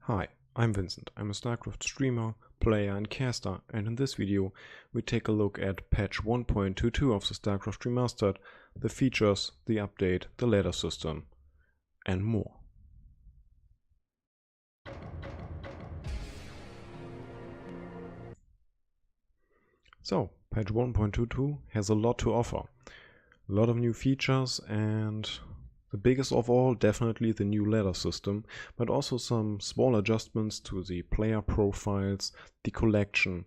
Hi, I'm Vincent. I'm a StarCraft streamer, player and caster, and in this video we take a look at patch 1.22 of the StarCraft Remastered, the features, the update, the ladder system, and more. So, patch 1.22 has a lot to offer. A lot of new features, and the biggest of all, definitely the new ladder system, but also some small adjustments to the player profiles, the collection,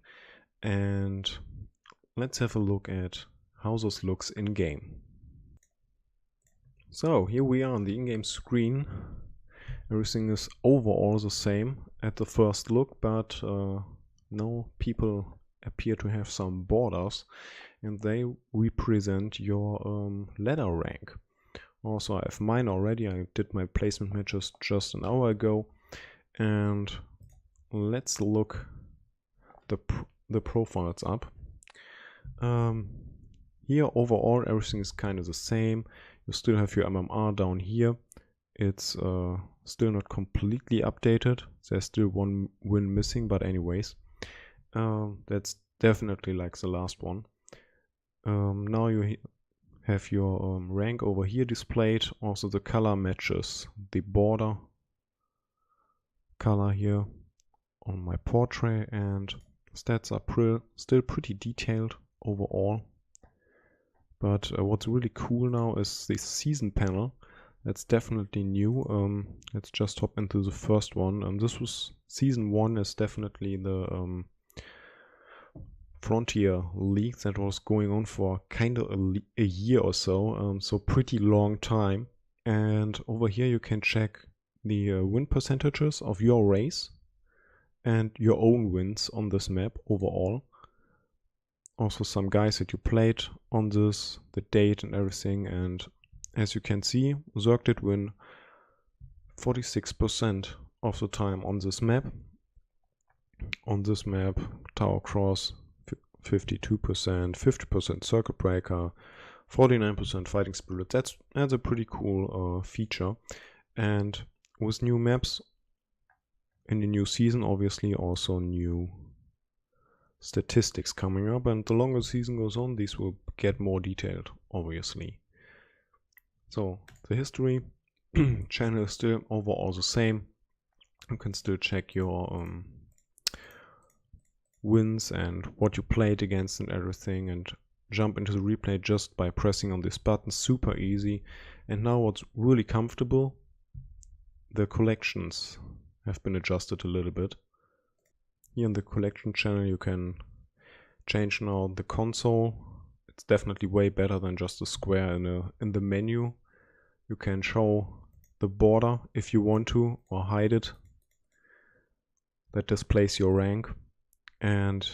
and let's have a look at how this looks in game. So here we are on the in-game screen. Everything is overall the same at the first look, but now people appear to have some borders, and they represent your ladder rank. Also, I have mine already. I did my placement matches just an hour ago, and let's look the profiles up. Here overall everything is kind of the same. You still have your MMR down here. It's still not completely updated. There's still one win missing, but anyways, that's definitely like the last one. Now you have your rank over here displayed. Also the color matches the border color here on my portrait, and stats are still pretty detailed overall. But what's really cool now is the season panel. That's definitely new. Let's just hop into the first one. This was season 1, is definitely the Frontier League that was going on for kind of a year or so, so pretty long time. And over here you can check the win percentages of your race and your own wins on this map overall. Also some guys that you played on this, the date and everything, and as you can see, Zerg did win 46% of the time on this map. On this map, Tower Cross 52%, 50% Circuit Breaker, 49% Fighting Spirit. That's a pretty cool feature. And with new maps in the new season, obviously also new statistics coming up, and the longer the season goes on, these will get more detailed, obviously. So the history channel is still overall the same. You can still check your wins and what you played against and everything, and jump into the replay just by pressing on this button. Super easy. And now what's really comfortable, the collections have been adjusted a little bit. Here in the collection channel you can change now the console. It's definitely way better than just a square in the menu. You can show the border if you want to, or hide it. That displays your rank. And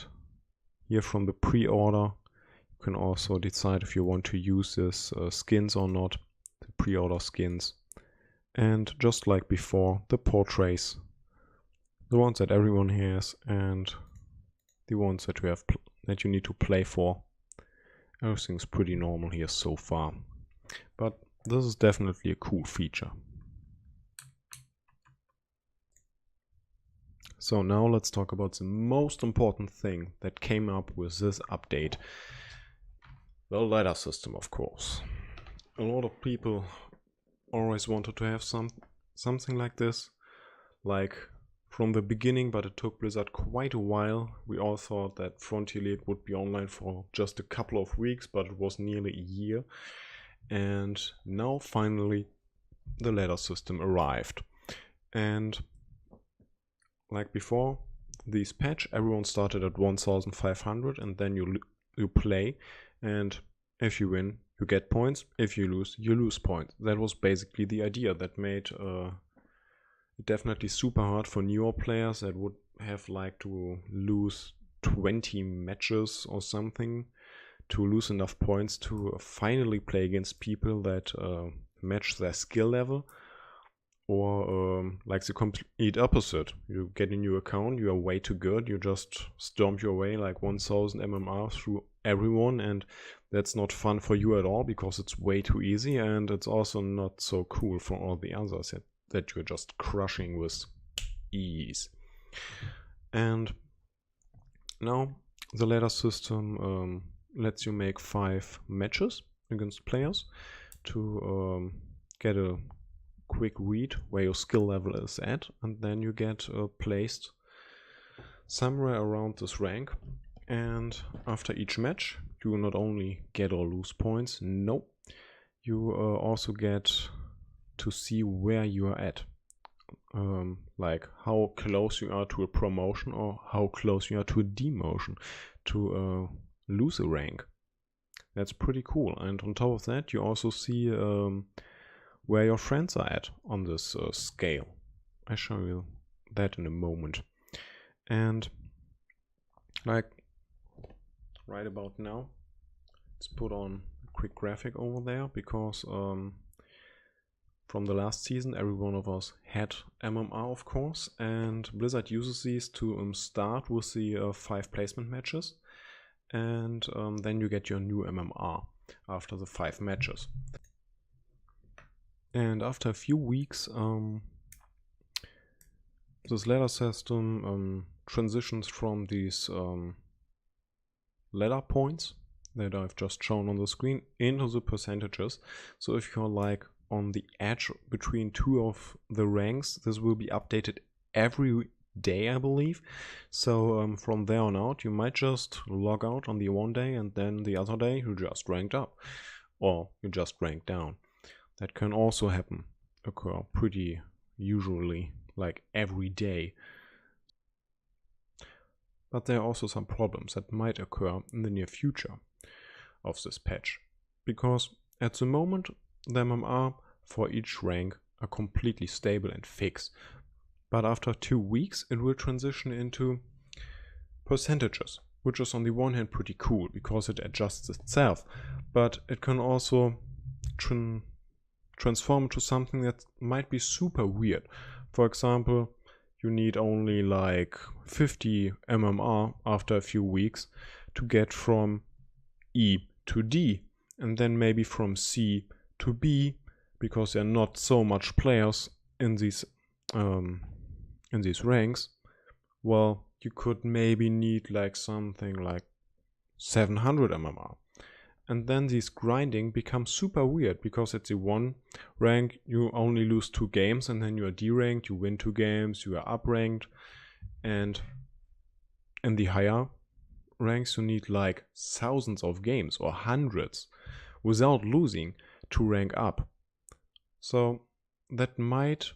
here from the pre-order you can also decide if you want to use this skins or not, the pre-order skins. And just like before, the portraits, the ones that everyone has and the ones that you need to play for. Everything's pretty normal here so far, but this is definitely a cool feature. So now let's talk about the most important thing that came up with this update. The ladder system, of course. A lot of people always wanted to have something like this, like from the beginning, but it took Blizzard quite a while. We all thought that Frontier League would be online for just a couple of weeks, but it was nearly a year. And now finally the ladder system arrived. And like before this patch, everyone started at 1500, and then you play, and if you win you get points, if you lose points. That was basically the idea that made it definitely super hard for newer players that would have like to lose 20 matches or something to lose enough points to finally play against people that match their skill level. Or like the complete opposite. You get a new account, you are way too good, you just stomp your way like 1000 MMR through everyone, and that's not fun for you at all because it's way too easy, and it's also not so cool for all the others that you're just crushing with ease. And now the ladder system lets you make 5 matches against players to get a quick read where your skill level is at, and then you get placed somewhere around this rank. And after each match you not only get or lose points, no, you also get to see where you are at, like how close you are to a promotion or how close you are to a demotion, to lose a rank. That's pretty cool. And on top of that you also see where your friends are at on this scale. I show you that in a moment. And like right about now, let's put on a quick graphic over there, because from the last season every one of us had MMR, of course, and Blizzard uses these to start with the 5 placement matches, and then you get your new MMR after the 5 matches. And after a few weeks this ladder system transitions from these ladder points that I've just shown on the screen into the percentages. So if you're like on the edge between 2 of the ranks, this will be updated every day, I believe. So from there on out, you might just log out on the one day and then the other day you just ranked up, or you just ranked down. That can also occur pretty usually, like every day. But there are also some problems that might occur in the near future of this patch, because at the moment the MMR for each rank are completely stable and fixed, but after 2 weeks it will transition into percentages, which is on the one hand pretty cool because it adjusts itself, but it can also transform to something that might be super weird. For example, you need only like 50 MMR after a few weeks to get from E to D, and then maybe from C to B, because there are not so much players in these ranks. Well, you could maybe need like something like 700 MMR. And then this grinding becomes super weird, because at the one rank you only lose 2 games and then you are deranked, you win 2 games, you are upranked, and in the higher ranks you need like thousands of games or hundreds without losing to rank up. So that might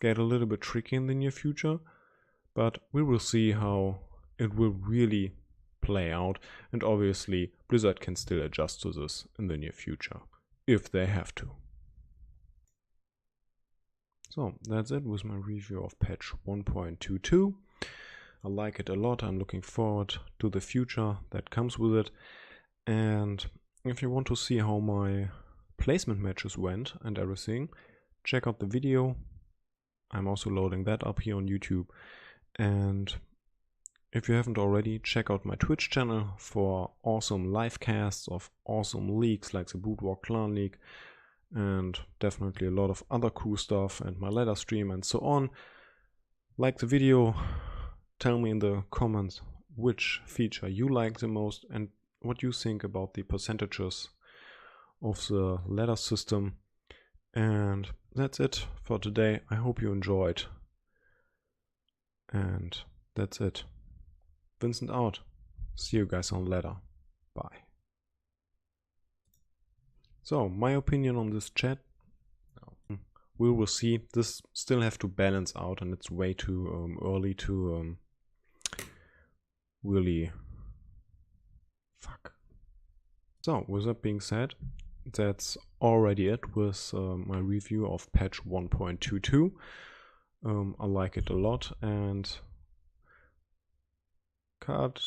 get a little bit tricky in the near future, but we will see how it will really play out, and obviously Blizzard can still adjust to this in the near future if they have to. So that's it with my review of patch 1.22. I like it a lot. I'm looking forward to the future that comes with it, and if you want to see how my placement matches went and everything, check out the video. I'm also loading that up here on YouTube, and if you haven't already, check out my Twitch channel for awesome live casts of awesome leagues like the Bootwalk Clan League, and definitely a lot of other cool stuff, and my ladder stream and so on. Like the video, tell me in the comments which feature you like the most and what you think about the percentages of the ladder system. And that's it for today. I hope you enjoyed, and that's it. Vincent out. See you guys on ladder. Bye. So, my opinion on this chat, we will see. This still have to balance out, and it's way too early to really fuck. So, with that being said, that's already it with my review of patch 1.22. I like it a lot, and cut.